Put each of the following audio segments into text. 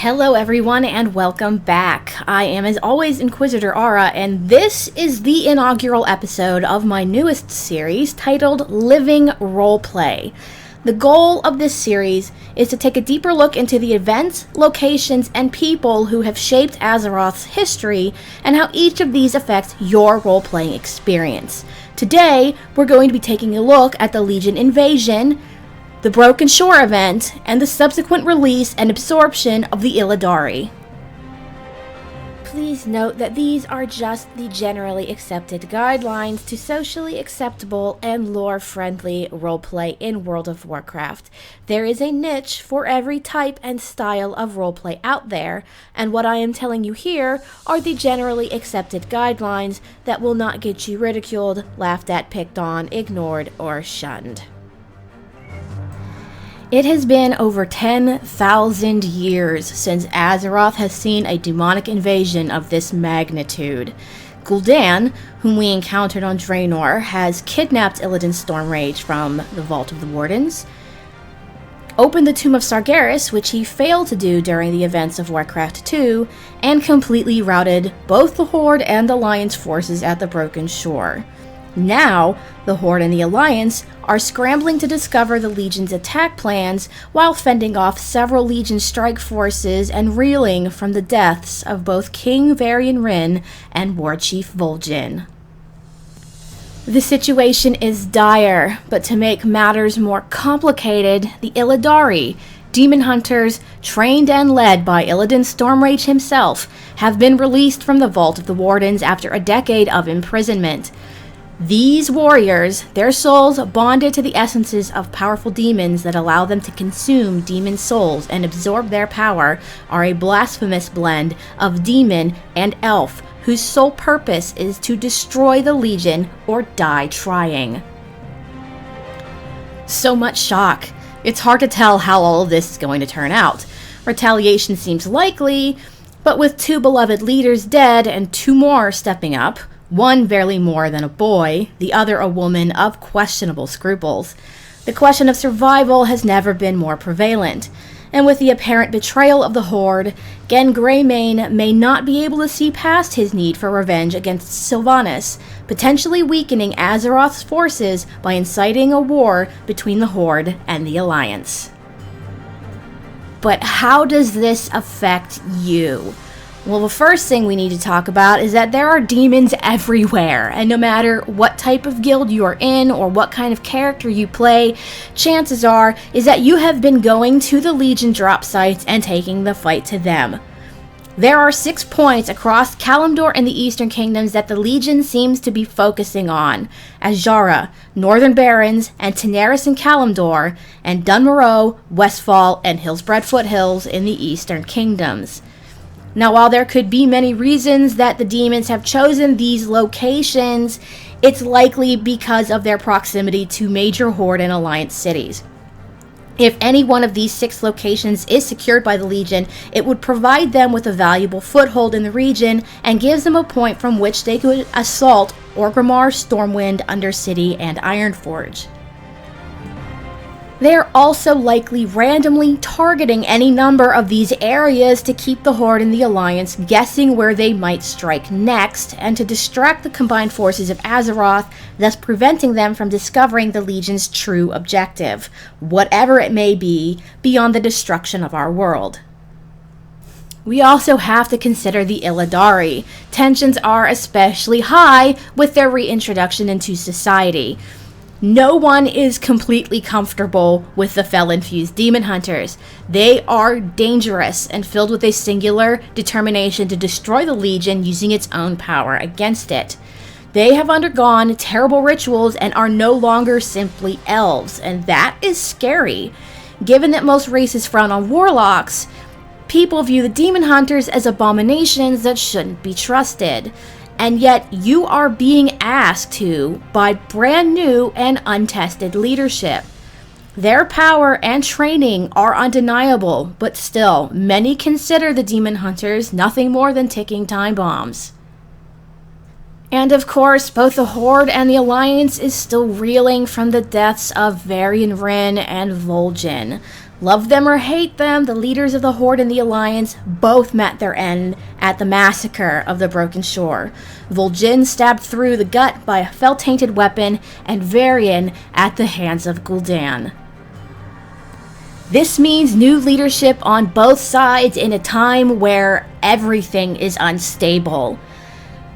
Hello everyone and welcome back. I am as always Inquisitor Aura, and this is the inaugural episode of my newest series titled Living Roleplay. The goal of this series is to take a deeper look into the events, locations, and people who have shaped Azeroth's history and how each of these affects your role-playing experience. Today, we're going to be taking a look at the Legion invasion, the Broken Shore event, and the subsequent release and absorption of the Illidari. Please note that these are just the generally accepted guidelines to socially acceptable and lore-friendly roleplay in World of Warcraft. There is a niche for every type and style of roleplay out there, and what I am telling you here are the generally accepted guidelines that will not get you ridiculed, laughed at, picked on, ignored, or shunned. It has been over 10,000 years since Azeroth has seen a demonic invasion of this magnitude. Gul'dan, whom we encountered on Draenor, has kidnapped Illidan Stormrage from the Vault of the Wardens, opened the Tomb of Sargeras, which he failed to do during the events of Warcraft 2, and completely routed both the Horde and Alliance forces at the Broken Shore. Now, the Horde and the Alliance are scrambling to discover the Legion's attack plans while fending off several Legion strike forces and reeling from the deaths of both King Varian Wrynn and War Chief Vol'jin. The situation is dire, but to make matters more complicated, the Illidari, demon hunters trained and led by Illidan Stormrage himself, have been released from the Vault of the Wardens after a decade of imprisonment. These warriors, their souls bonded to the essences of powerful demons that allow them to consume demon souls and absorb their power, are a blasphemous blend of demon and elf, whose sole purpose is to destroy the Legion or die trying. So much shock. It's hard to tell how all of this is going to turn out. Retaliation seems likely, but with two beloved leaders dead and two more stepping up, one barely more than a boy, the other a woman of questionable scruples, the question of survival has never been more prevalent. And with the apparent betrayal of the Horde, Genn Greymane may not be able to see past his need for revenge against Sylvanas, potentially weakening Azeroth's forces by inciting a war between the Horde and the Alliance. But how does this affect you? Well, the first thing we need to talk about is that there are demons everywhere, and no matter what type of guild you are in or what kind of character you play, chances are is that you have been going to the Legion drop sites and taking the fight to them. There are 6 points across Kalimdor and the Eastern Kingdoms that the Legion seems to be focusing on: Azshara, Northern Barrens, and Tanaris in Kalimdor, and Dunmorrow, Westfall, and Hillsbrad Foothills in the Eastern Kingdoms. Now, while there could be many reasons that the demons have chosen these locations, it's likely because of their proximity to major Horde and Alliance cities. If any one of these 6 locations is secured by the Legion, it would provide them with a valuable foothold in the region and gives them a point from which they could assault Orgrimmar, Stormwind, Undercity, and Ironforge. They are also likely randomly targeting any number of these areas to keep the Horde and the Alliance guessing where they might strike next, and to distract the combined forces of Azeroth, thus preventing them from discovering the Legion's true objective, whatever it may be, beyond the destruction of our world. We also have to consider the Illidari. Tensions are especially high with their reintroduction into society. No one is completely comfortable with the fel-infused demon hunters. They are dangerous and filled with a singular determination to destroy the Legion using its own power against it. They have undergone terrible rituals and are no longer simply elves, and that is scary. Given that most races frown on warlocks, people view the demon hunters as abominations that shouldn't be trusted. And yet you are being asked to by brand new and untested leadership. Their power and training are undeniable, but still, many consider the demon hunters nothing more than ticking time bombs. And of course, both the Horde and the Alliance is still reeling from the deaths of Varian Wrynn and Vol'jin. Love them or hate them, the leaders of the Horde and the Alliance both met their end at the massacre of the Broken Shore. Vol'jin stabbed through the gut by a fel-tainted weapon, and Varian at the hands of Gul'dan. This means new leadership on both sides in a time where everything is unstable.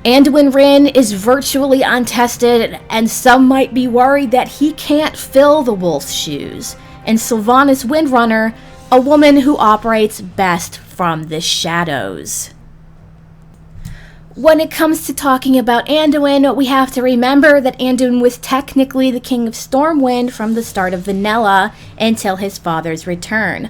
Anduin Wrynn is virtually untested, and some might be worried that he can't fill the wolf's shoes. And Sylvanas Windrunner, a woman who operates best from the shadows. When it comes to talking about Anduin, we have to remember that Anduin was technically the king of Stormwind from the start of Vanilla until his father's return.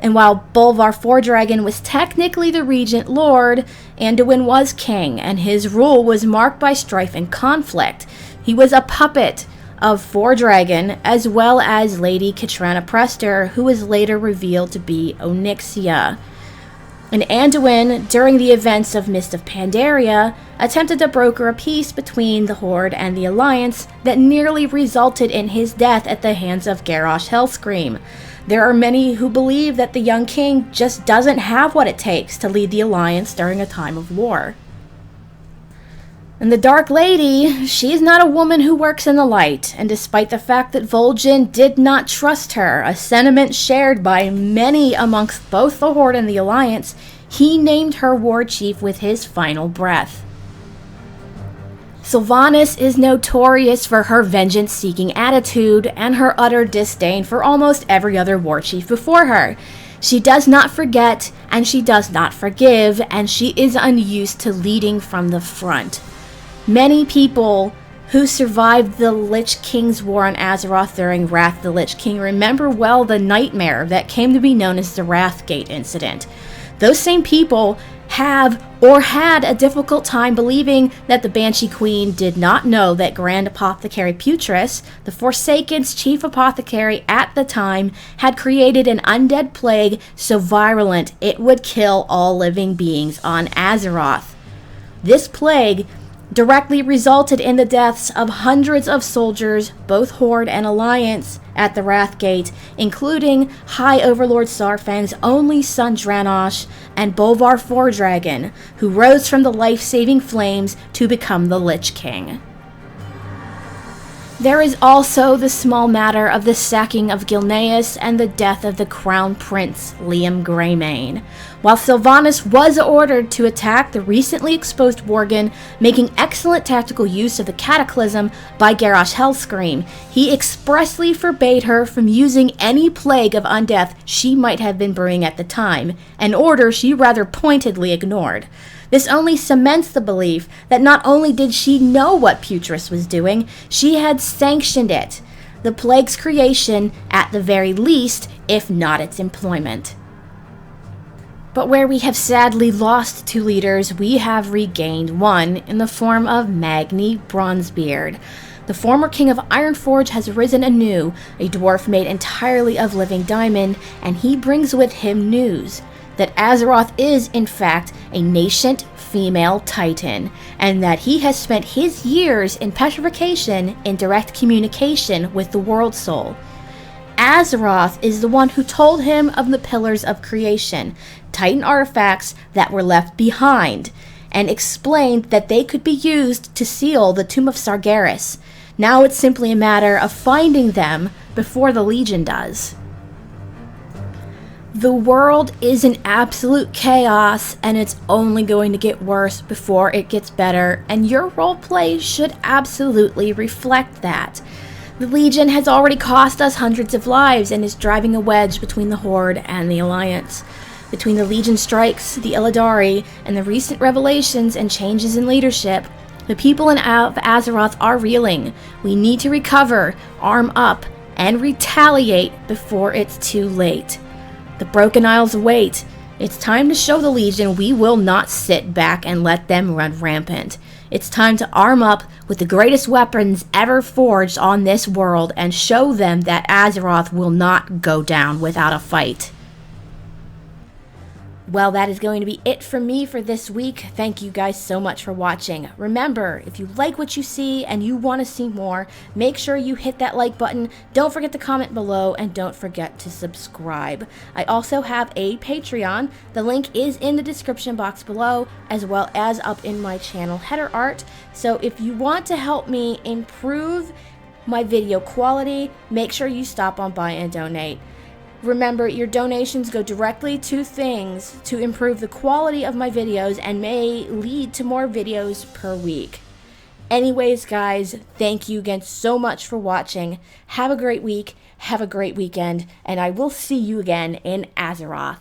And while Bolvar Fordragon was technically the regent lord, Anduin was king, and his rule was marked by strife and conflict. He was a puppet of Fordragon, as well as Lady Katrana Prester, who was later revealed to be Onyxia. And Anduin, during the events of Mist of Pandaria, attempted to broker a peace between the Horde and the Alliance that nearly resulted in his death at the hands of Garrosh Hellscream. There are many who believe that the young king just doesn't have what it takes to lead the Alliance during a time of war. And the Dark Lady, she's not a woman who works in the light, and despite the fact that Vol'jin did not trust her, a sentiment shared by many amongst both the Horde and the Alliance, he named her war chief with his final breath. Sylvanas is notorious for her vengeance-seeking attitude and her utter disdain for almost every other war chief before her. She does not forget, and she does not forgive, and she is unused to leading from the front. Many people who survived the Lich King's war on Azeroth during Wrath of the Lich King remember well the nightmare that came to be known as the Wrathgate incident. Those same people have or had a difficult time believing that the Banshee Queen did not know that Grand Apothecary Putris, the Forsaken's chief apothecary at the time, had created an undead plague so virulent it would kill all living beings on Azeroth. This plague directly resulted in the deaths of hundreds of soldiers, both Horde and Alliance, at the Wrathgate, including High Overlord Sarfang's only son Dranosh and Bolvar Fordragon, who rose from the life-saving flames to become the Lich King. There is also the small matter of the sacking of Gilneas and the death of the Crown Prince, Liam Greymane. While Sylvanas was ordered to attack the recently exposed Worgen, making excellent tactical use of the Cataclysm by Garrosh Hellscream, he expressly forbade her from using any plague of undeath she might have been brewing at the time, an order she rather pointedly ignored. This only cements the belief that not only did she know what Putris was doing, she had sanctioned it, the plague's creation at the very least, if not its employment. But where we have sadly lost two leaders, we have regained one in the form of Magni Bronzebeard. The former king of Ironforge has risen anew, a dwarf made entirely of living diamond, and he brings with him news that Azeroth is, in fact, a nascent female titan, and that he has spent his years in petrification in direct communication with the World Soul. Azeroth is the one who told him of the Pillars of Creation, titan artifacts that were left behind, and explained that they could be used to seal the Tomb of Sargeras. Now it's simply a matter of finding them before the Legion does. The world is in absolute chaos, and it's only going to get worse before it gets better, and your roleplay should absolutely reflect that. The Legion has already cost us hundreds of lives and is driving a wedge between the Horde and the Alliance. Between the Legion strikes, the Illidari, and the recent revelations and changes in leadership, the people of Azeroth are reeling. We need to recover, arm up, and retaliate before it's too late. The Broken Isles await. It's time to show the Legion we will not sit back and let them run rampant. It's time to arm up with the greatest weapons ever forged on this world and show them that Azeroth will not go down without a fight. Well, that is going to be it from me for this week. Thank you guys so much for watching. Remember, if you like what you see and you want to see more, make sure you hit that like button. Don't forget to comment below and don't forget to subscribe. I also have a Patreon. The link is in the description box below, as well as up in my channel header art. So if you want to help me improve my video quality, make sure you stop on by and donate. Remember, your donations go directly to things to improve the quality of my videos and may lead to more videos per week. Anyways, guys, thank you again so much for watching. Have a great week, have a great weekend, and I will see you again in Azeroth.